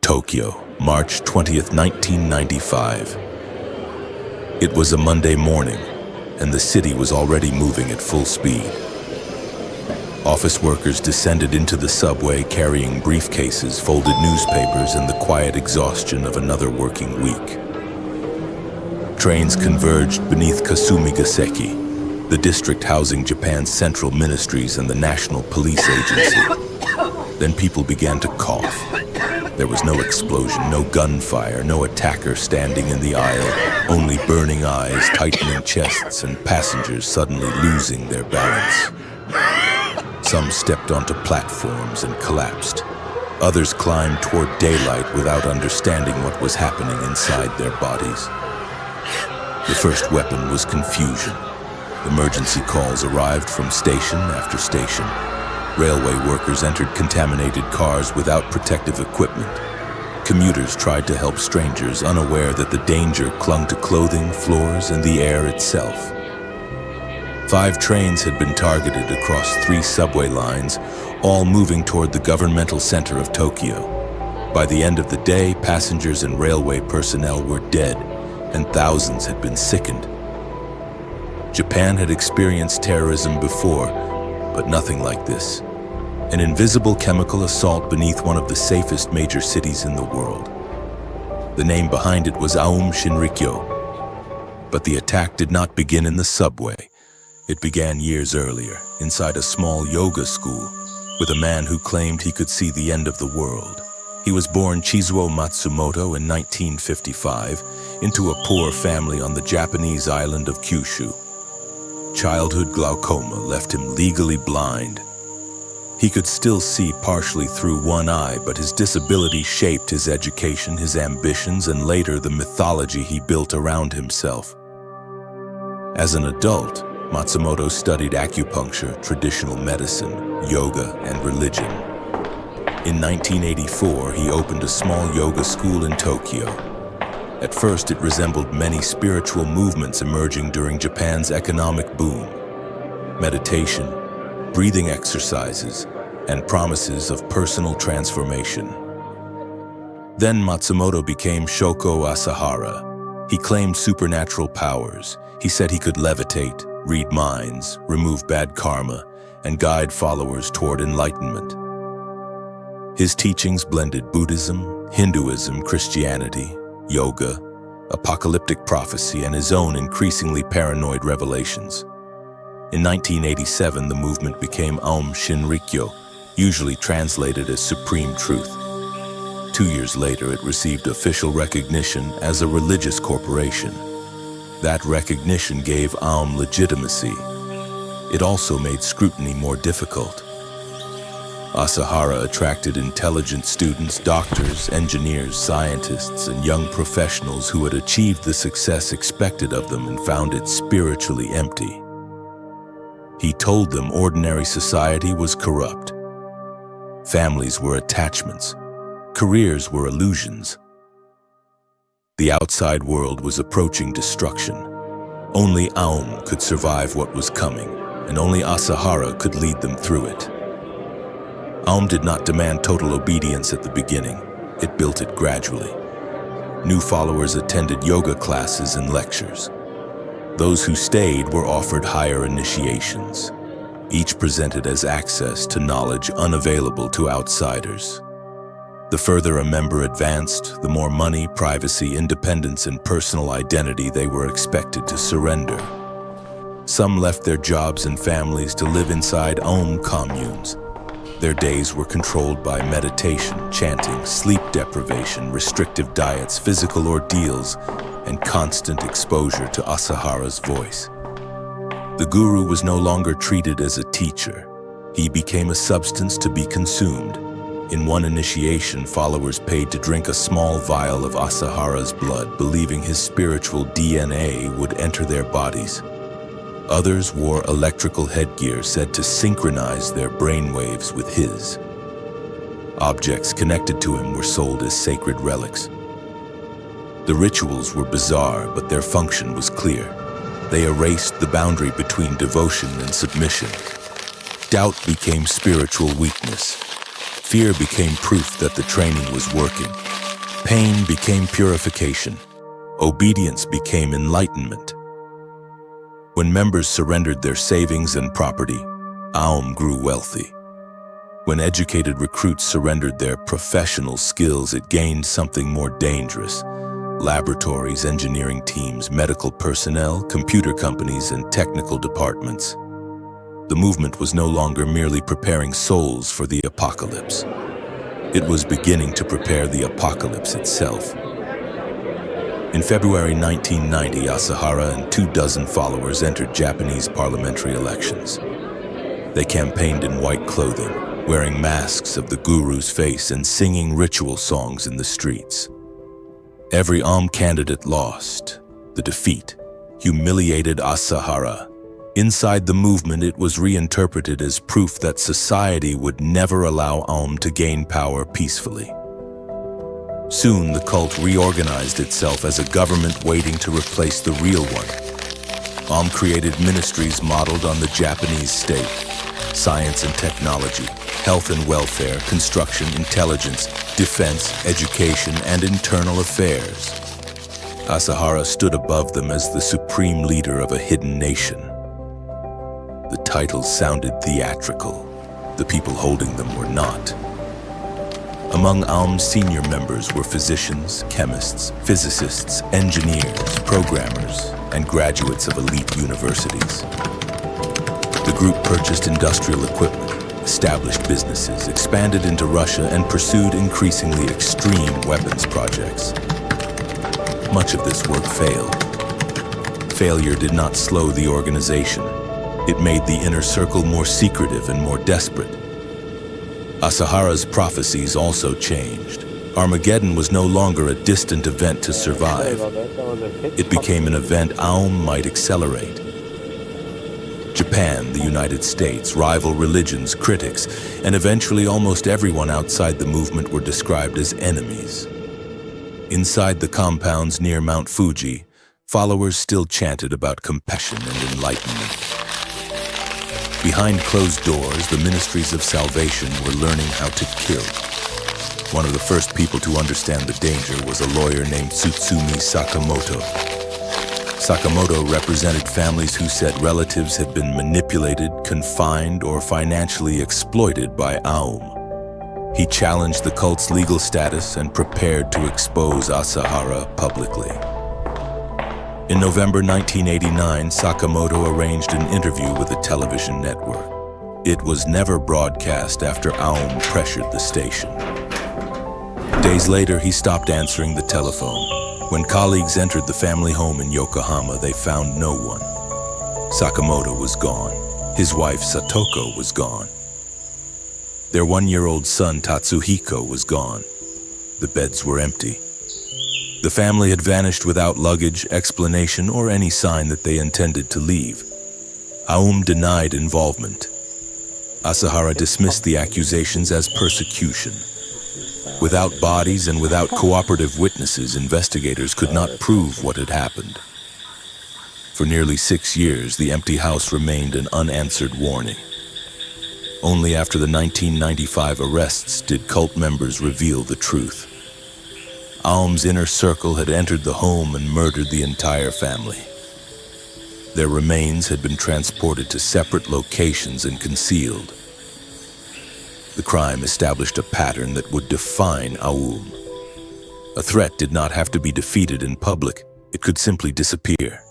Tokyo, March 20th, 1995. It was a Monday morning, and the city was already moving at full speed. Office workers descended into the subway carrying briefcases, folded newspapers, and the quiet exhaustion of another working week. Trains converged beneath Kasumigaseki, the district housing Japan's central ministries and the National Police Agency. Then people began to cough. There was no explosion, no gunfire, no attacker standing in the aisle, only burning eyes, tightening chests, and passengers suddenly losing their balance. Some stepped onto platforms and collapsed. Others climbed toward daylight without understanding what was happening inside their bodies. The first weapon was confusion. Emergency calls arrived from station after station. Railway workers entered contaminated cars without protective equipment. Commuters tried to help strangers, unaware that the danger clung to clothing, floors, and the air itself. 5 trains had been targeted across 3 subway lines, all moving toward the governmental center of Tokyo. By the end of the day, passengers and railway personnel were dead, and thousands had been sickened. Japan had experienced terrorism before, but nothing like this. An invisible chemical assault beneath one of the safest major cities in the world. The name behind it was Aum Shinrikyo. But the attack did not begin in the subway. It began years earlier, inside a small yoga school, with a man who claimed he could see the end of the world. He was born Chizuo Matsumoto in 1955 into a poor family on the Japanese island of Kyushu. Childhood glaucoma left him legally blind. He could still see partially through one eye, but his disability shaped his education, his ambitions, and later the mythology he built around himself. As an adult, Matsumoto studied acupuncture, traditional medicine, yoga, and religion. In 1984, he opened a small yoga school in Tokyo. At first, it resembled many spiritual movements emerging during Japan's economic boom. Meditation, breathing exercises, and promises of personal transformation. Then Matsumoto became Shoko Asahara. He claimed supernatural powers. He said he could levitate, read minds, remove bad karma, and guide followers toward enlightenment. His teachings blended Buddhism, Hinduism, Christianity, yoga, apocalyptic prophecy, and his own increasingly paranoid revelations. In 1987, the movement became Aum Shinrikyo, usually translated as Supreme Truth. 2 years later, it received official recognition as a religious corporation. That recognition gave Aum legitimacy. It also made scrutiny more difficult. Asahara attracted intelligent students, doctors, engineers, scientists, and young professionals who had achieved the success expected of them and found it spiritually empty. He told them ordinary society was corrupt. Families were attachments. Careers were illusions. The outside world was approaching destruction. Only Aum could survive what was coming, and only Asahara could lead them through it. Aum did not demand total obedience at the beginning. It built it gradually. New followers attended yoga classes and lectures. Those who stayed were offered higher initiations, each presented as access to knowledge unavailable to outsiders. The further a member advanced, the more money, privacy, independence, and personal identity they were expected to surrender. Some left their jobs and families to live inside Aum communes. Their days were controlled by meditation, chanting, sleep deprivation, restrictive diets, physical ordeals, and constant exposure to Asahara's voice. The guru was no longer treated as a teacher. He became a substance to be consumed. In one initiation, followers paid to drink a small vial of Asahara's blood, believing his spiritual DNA would enter their bodies. Others wore electrical headgear said to synchronize their brainwaves with his. Objects connected to him were sold as sacred relics. The rituals were bizarre, but their function was clear. They erased the boundary between devotion and submission. Doubt became spiritual weakness. Fear became proof that the training was working. Pain became purification. Obedience became enlightenment. When members surrendered their savings and property, Aum grew wealthy. When educated recruits surrendered their professional skills, it gained something more dangerous. Laboratories, engineering teams, medical personnel, computer companies, and technical departments. The movement was no longer merely preparing souls for the apocalypse. It was beginning to prepare the apocalypse itself. In February 1990, Asahara and 24 followers entered Japanese parliamentary elections. They campaigned in white clothing, wearing masks of the guru's face and singing ritual songs in the streets. Every Aum candidate lost. The defeat humiliated Asahara. Inside the movement, it was reinterpreted as proof that society would never allow Aum to gain power peacefully. Soon, the cult reorganized itself as a government waiting to replace the real one. Aum created ministries modeled on the Japanese state: science and technology, health and welfare, construction, intelligence, defense, education, and internal affairs. Asahara stood above them as the supreme leader of a hidden nation. The titles sounded theatrical. The people holding them were not. Among Aum's senior members were physicians, chemists, physicists, engineers, programmers, and graduates of elite universities. The group purchased industrial equipment, established businesses, expanded into Russia, and pursued increasingly extreme weapons projects. Much of this work failed. Failure did not slow the organization. It made the inner circle more secretive and more desperate. Asahara's prophecies also changed. Armageddon was no longer a distant event to survive. It became an event Aum might accelerate. Japan, the United States, rival religions, critics, and eventually almost everyone outside the movement were described as enemies. Inside the compounds near Mount Fuji, followers still chanted about compassion and enlightenment. Behind closed doors, the Ministries of Salvation were learning how to kill. One of the first people to understand the danger was a lawyer named Tsutsumi Sakamoto. Sakamoto represented families who said relatives had been manipulated, confined, or financially exploited by Aum. He challenged the cult's legal status and prepared to expose Asahara publicly. In November 1989, Sakamoto arranged an interview with a television network. It was never broadcast after Aum pressured the station. Days later, he stopped answering the telephone. When colleagues entered the family home in Yokohama, they found no one. Sakamoto was gone. His wife, Satoko, was gone. Their 1-year-old son, Tatsuhiko, was gone. The beds were empty. The family had vanished without luggage, explanation, or any sign that they intended to leave. Aum denied involvement. Asahara dismissed the accusations as persecution. Without bodies and without cooperative witnesses, investigators could not prove what had happened. For nearly 6 years, the empty house remained an unanswered warning. Only after the 1995 arrests did cult members reveal the truth. Aum's inner circle had entered the home and murdered the entire family. Their remains had been transported to separate locations and concealed. The crime established a pattern that would define Aum. A threat did not have to be defeated in public. It could simply disappear.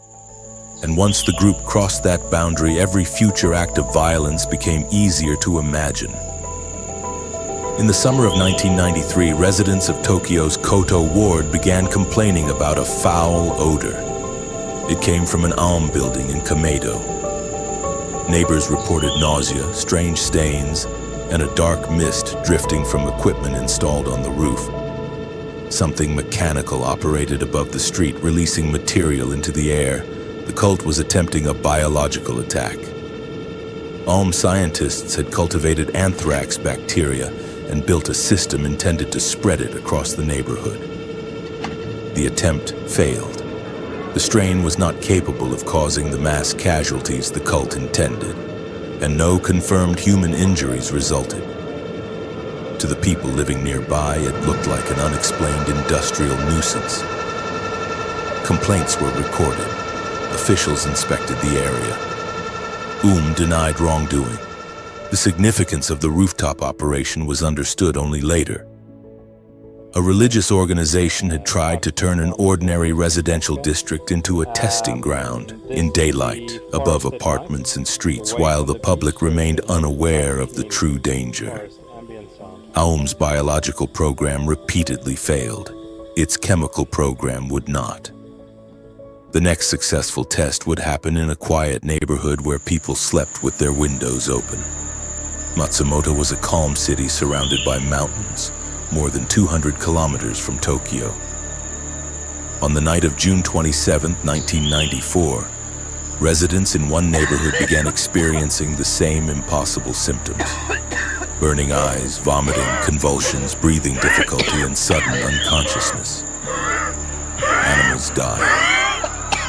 And once the group crossed that boundary, every future act of violence became easier to imagine. In the summer of 1993, residents of Tokyo's Koto ward began complaining about a foul odor. It came from an Aum building in Kamedo. Neighbors reported nausea, strange stains, and a dark mist drifting from equipment installed on the roof. Something mechanical operated above the street, releasing material into the air. The cult was attempting a biological attack. Aum scientists had cultivated anthrax bacteria and built a system intended to spread it across the neighborhood. The attempt failed. The strain was not capable of causing the mass casualties the cult intended, and no confirmed human injuries resulted. To the people living nearby, it looked like an unexplained industrial nuisance. Complaints were recorded. Officials inspected the area. Aum denied wrongdoing. The significance of the rooftop operation was understood only later. A religious organization had tried to turn an ordinary residential district into a testing ground in daylight, above apartments and streets, while the public remained unaware of the true danger. Aum's biological program repeatedly failed. Its chemical program would not. The next successful test would happen in a quiet neighborhood where people slept with their windows open. Matsumoto was a calm city surrounded by mountains, more than 200 kilometers from Tokyo. On the night of June 27, 1994, residents in one neighborhood began experiencing the same impossible symptoms: burning eyes, vomiting, convulsions, breathing difficulty, and sudden unconsciousness. Animals died.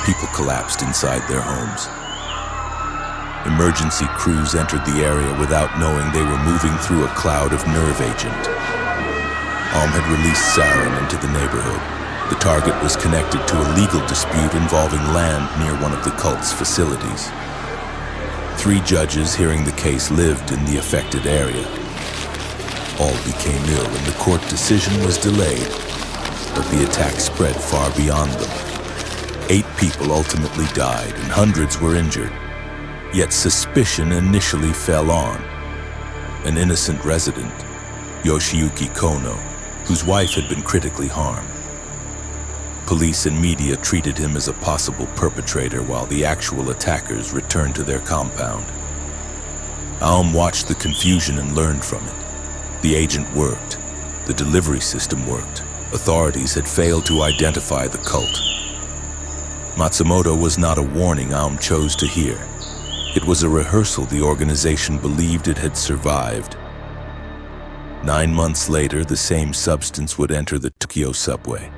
People collapsed inside their homes. Emergency crews entered the area without knowing they were moving through a cloud of nerve agent. Aum had released Sarin into the neighborhood. The target was connected to a legal dispute involving land near one of the cult's facilities. 3 judges hearing the case lived in the affected area. All became ill and the court decision was delayed, but the attack spread far beyond them. 8 people ultimately died and hundreds were injured. Yet suspicion initially fell on an innocent resident, Yoshiyuki Kono, whose wife had been critically harmed. Police and media treated him as a possible perpetrator while the actual attackers returned to their compound. Aum watched the confusion and learned from it. The agent worked. The delivery system worked. Authorities had failed to identify the cult. Matsumoto was not a warning Aum chose to hear. It was a rehearsal the organization believed it had survived. 9 months later, the same substance would enter the Tokyo subway.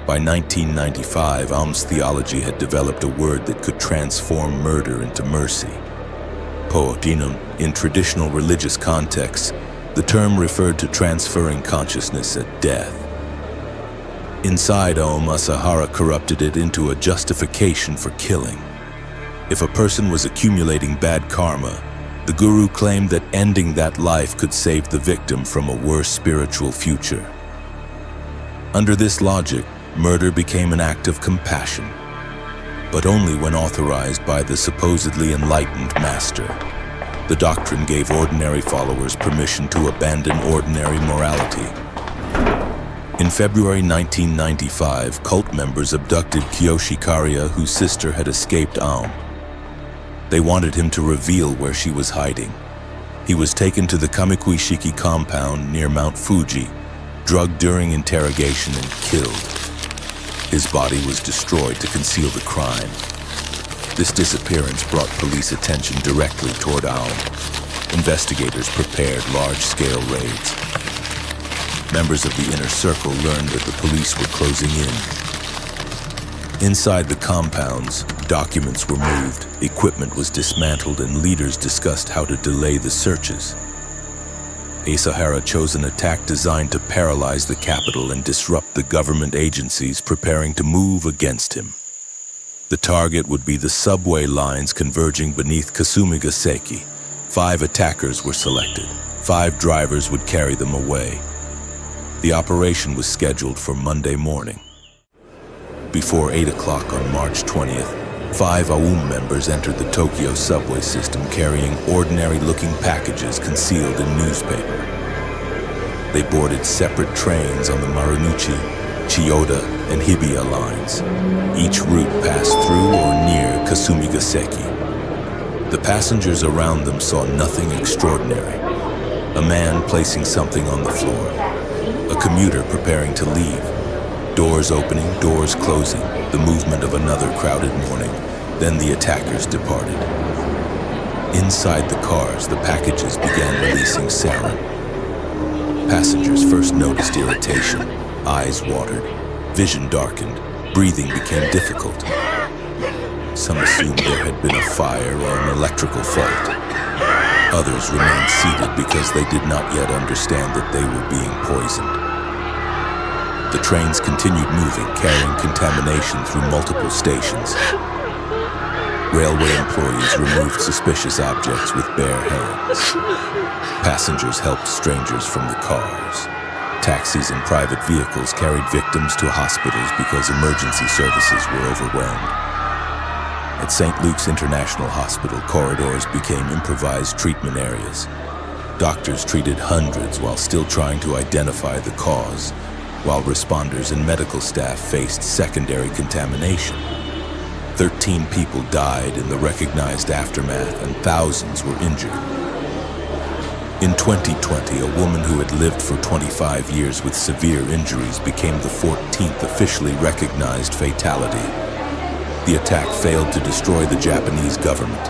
By 1995, Aum's theology had developed a word that could transform murder into mercy. Po'odinum, in traditional religious contexts, the term referred to transferring consciousness at death. Inside Aum, Asahara corrupted it into a justification for killing. If a person was accumulating bad karma, the guru claimed that ending that life could save the victim from a worse spiritual future. Under this logic, murder became an act of compassion, but only when authorized by the supposedly enlightened master. The doctrine gave ordinary followers permission to abandon ordinary morality. In February 1995, cult members abducted Kiyoshi Kariya, whose sister had escaped Aum. They wanted him to reveal where she was hiding. He was taken to the Kamikuishiki compound near Mount Fuji, drugged during interrogation and killed. His body was destroyed to conceal the crime. This disappearance brought police attention directly toward Aum. Investigators prepared large-scale raids. Members of the inner circle learned that the police were closing in. Inside the compounds, documents were moved, equipment was dismantled, and leaders discussed how to delay the searches. Asahara chose an attack designed to paralyze the capital and disrupt the government agencies preparing to move against him. The target would be the subway lines converging beneath Kasumigaseki. 5 attackers were selected. 5 drivers would carry them away. The operation was scheduled for Monday morning. Before 8 o'clock on March 20th, 5 Aum members entered the Tokyo subway system carrying ordinary-looking packages concealed in newspaper. They boarded separate trains on the Marunouchi, Chiyoda, and Hibiya lines. Each route passed through or near Kasumigaseki. The passengers around them saw nothing extraordinary. A man placing something on the floor. A commuter preparing to leave. Doors opening, doors closing, the movement of another crowded morning. Then the attackers departed. Inside the cars, the packages began releasing sarin. Passengers first noticed irritation, eyes watered, vision darkened, breathing became difficult. Some assumed there had been a fire or an electrical fault. Others remained seated because they did not yet understand that they were being poisoned. The trains continued moving, carrying contamination through multiple stations. Railway employees removed suspicious objects with bare hands. Passengers helped strangers from the cars. Taxis and private vehicles carried victims to hospitals because emergency services were overwhelmed. At St. Luke's International Hospital, corridors became improvised treatment areas. Doctors treated hundreds while still trying to identify the cause, while responders and medical staff faced secondary contamination. 13 people died in the recognized aftermath and thousands were injured. In 2020, a woman who had lived for 25 years with severe injuries became the 14th officially recognized fatality. The attack failed to destroy the Japanese government,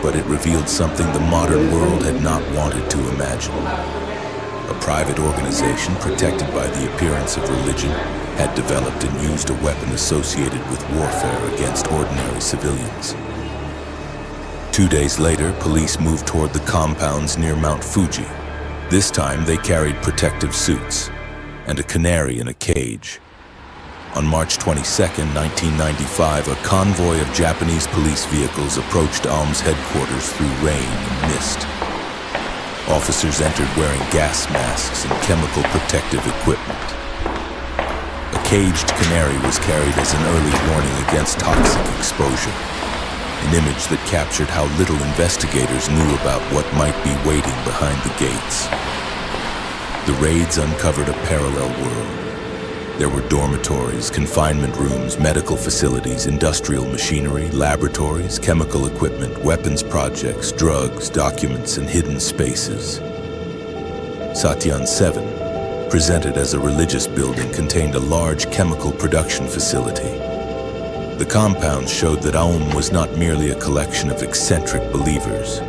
but it revealed something the modern world had not wanted to imagine. A private organization protected by the appearance of religion had developed and used a weapon associated with warfare against ordinary civilians. 2 days later, police moved toward the compounds near Mount Fuji. This time, they carried protective suits and a canary in a cage. On March 22, 1995, a convoy of Japanese police vehicles approached Aum's headquarters through rain and mist. Officers entered wearing gas masks and chemical protective equipment. A caged canary was carried as an early warning against toxic exposure, an image that captured how little investigators knew about what might be waiting behind the gates. The raids uncovered a parallel world. There were dormitories, confinement rooms, medical facilities, industrial machinery, laboratories, chemical equipment, weapons projects, drugs, documents, and hidden spaces. Satyan 7, presented as a religious building, contained a large chemical production facility. The compounds showed that Aum was not merely a collection of eccentric believers.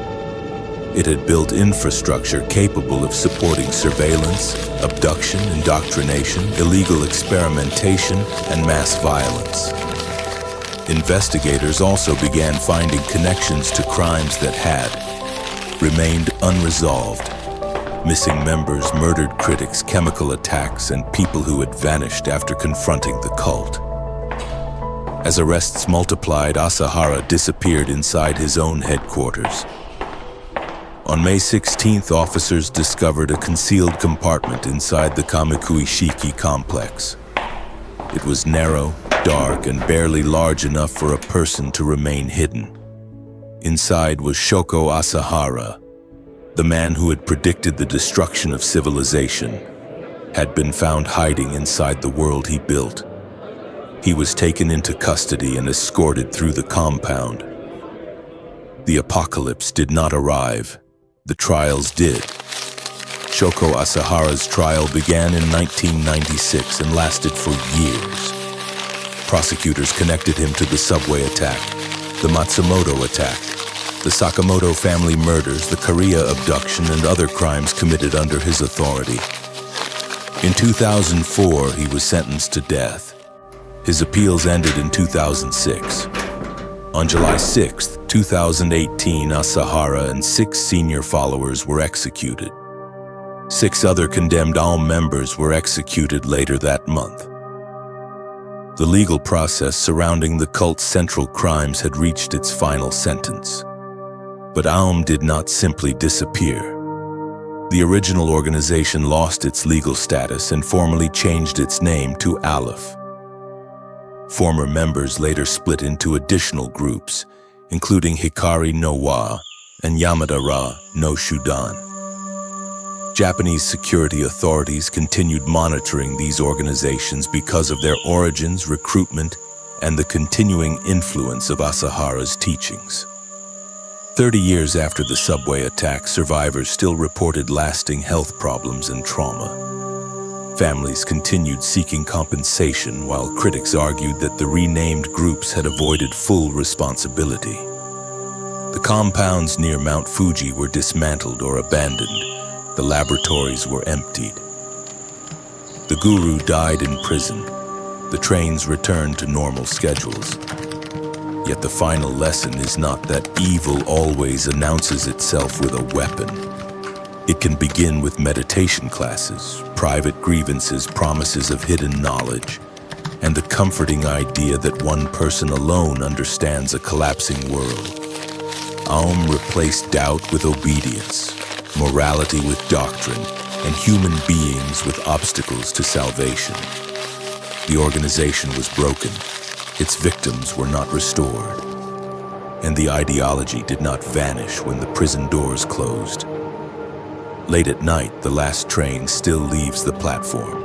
It had built infrastructure capable of supporting surveillance, abduction, indoctrination, illegal experimentation, and mass violence. Investigators also began finding connections to crimes that had remained unresolved. Missing members, murdered critics, chemical attacks, and people who had vanished after confronting the cult. As arrests multiplied, Asahara disappeared inside his own headquarters. On May 16th, officers discovered a concealed compartment inside the Kamikuishiki complex. It was narrow, dark, and barely large enough for a person to remain hidden. Inside was Shoko Asahara, the man who had predicted the destruction of civilization, had been found hiding inside the world he built. He was taken into custody and escorted through the compound. The apocalypse did not arrive. The trials did. Shoko Asahara's trial began in 1996 and lasted for years. Prosecutors connected him to the subway attack, the Matsumoto attack, the Sakamoto family murders, the Korea abduction, and other crimes committed under his authority. In 2004, he was sentenced to death. His appeals ended in 2006. On July 6, 2018, Asahara and 6 senior followers were executed. 6 other condemned Aum members were executed later that month. The legal process surrounding the cult's central crimes had reached its final sentence. But Aum did not simply disappear. The original organization lost its legal status and formally changed its name to Aleph. Former members later split into additional groups, including Hikari no Wa and Yamada-ra no Shudan. Japanese security authorities continued monitoring these organizations because of their origins, recruitment, and the continuing influence of Asahara's teachings. 30 years after the subway attack, survivors still reported lasting health problems and trauma. Families continued seeking compensation, while critics argued that the renamed groups had avoided full responsibility. The compounds near Mount Fuji were dismantled or abandoned. The laboratories were emptied. The guru died in prison. The trains returned to normal schedules. Yet the final lesson is not that evil always announces itself with a weapon. It can begin with meditation classes, private grievances, promises of hidden knowledge, and the comforting idea that one person alone understands a collapsing world. Aum replaced doubt with obedience, morality with doctrine, and human beings with obstacles to salvation. The organization was broken, its victims were not restored, and the ideology did not vanish when the prison doors closed. Late at night, the last train still leaves the platform.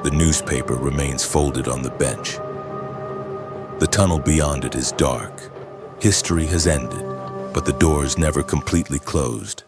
The newspaper remains folded on the bench. The tunnel beyond it is dark. History has ended, but the doors never completely closed.